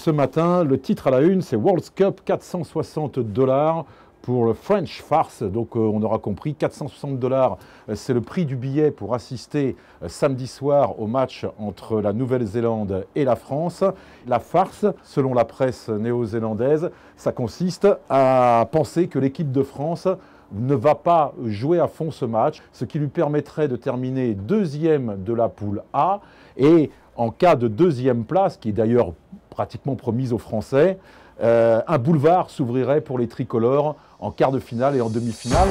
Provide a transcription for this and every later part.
ce matin, le titre à la une, c'est World Cup, 460 $ pour le French Farce. Donc on aura compris, 460 $, c'est le prix du billet pour assister samedi soir au match entre la Nouvelle-Zélande et la France. La farce, selon la presse néo-zélandaise, ça consiste à penser que l'équipe de France ne va pas jouer à fond ce match, ce qui lui permettrait de terminer deuxième de la poule A. Et en cas de deuxième place, qui est d'ailleurs pratiquement promise aux Français, un boulevard s'ouvrirait pour les tricolores en quart de finale et en demi-finale.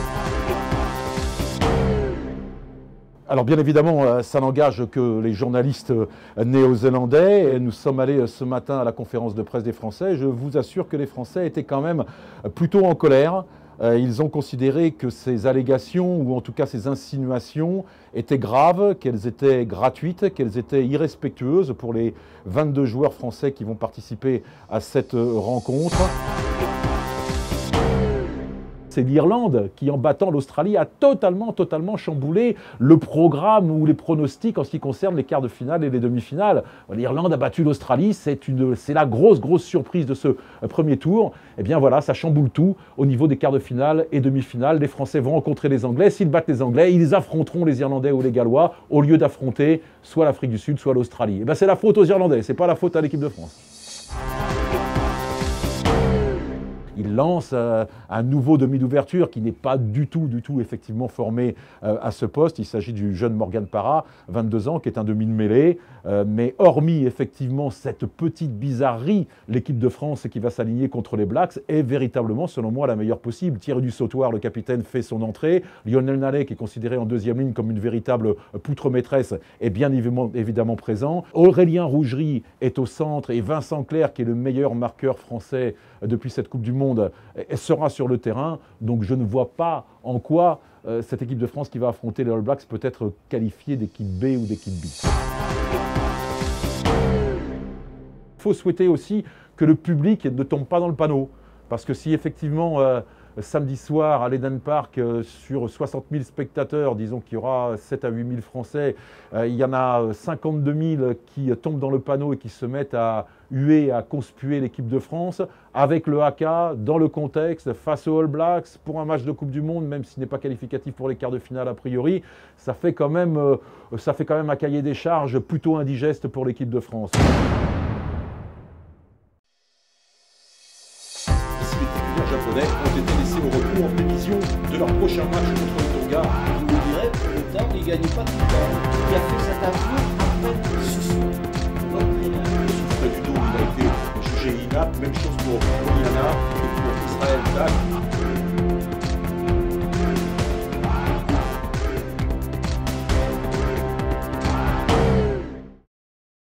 Alors bien évidemment, ça n'engage que les journalistes néo-zélandais. Nous sommes allés ce matin à la conférence de presse des Français. Je vous assure que les Français étaient quand même plutôt en colère. Ils ont considéré que ces allégations, ou en tout cas ces insinuations, étaient graves, qu'elles étaient gratuites, qu'elles étaient irrespectueuses pour les 22 joueurs français qui vont participer à cette rencontre. C'est l'Irlande qui, en battant l'Australie, a totalement chamboulé le programme ou les pronostics en ce qui concerne les quarts de finale et les demi-finales. L'Irlande a battu l'Australie, c'est la grosse surprise de ce premier tour. Et bien voilà, ça chamboule tout au niveau des quarts de finale et demi-finales. Les Français vont rencontrer les Anglais. S'ils battent les Anglais, ils affronteront les Irlandais ou les Gallois au lieu d'affronter soit l'Afrique du Sud, soit l'Australie. Et bien c'est la faute aux Irlandais, c'est pas la faute à l'équipe de France. Il lance un nouveau demi d'ouverture qui n'est pas du tout effectivement formé à ce poste. Il s'agit du jeune Morgan Parra, 22 ans, qui est un demi de mêlée. Mais hormis effectivement cette petite bizarrerie, l'équipe de France qui va s'aligner contre les Blacks est véritablement, selon moi, la meilleure possible. Thierry Dussautoir, le capitaine, fait son entrée. Lionel Nallet, qui est considéré en deuxième ligne comme une véritable poutre maîtresse, est bien évidemment présent. Aurélien Rougerie est au centre et Vincent Clerc, qui est le meilleur marqueur français depuis cette Coupe du Monde, sera sur le terrain. Donc je ne vois pas en quoi cette équipe de France qui va affronter les All Blacks peut être qualifiée d'équipe B ou d'équipe B. Il faut souhaiter aussi que le public ne tombe pas dans le panneau. Parce que si effectivement, samedi soir à l'Eden Park, sur 60 000 spectateurs, disons qu'il y aura 7 à 8 000 Français, il y en a 52 000 qui tombent dans le panneau et qui se mettent à huer, à conspuer l'équipe de France, avec le haka, dans le contexte, face aux All Blacks, pour un match de Coupe du Monde, même s'il n'est pas qualificatif pour les quarts de finale a priori, ça fait quand même un cahier des charges plutôt indigeste pour l'équipe de France. Japonais ont été laissés au repos en prévision de leur prochain match contre le Tonga. Il nous dirait pour autant qu'il ne gagne pas tout le temps. Il a fait cet aveu après ce soir. Le souffle du dos, il a été jugé inapte. Même chose pour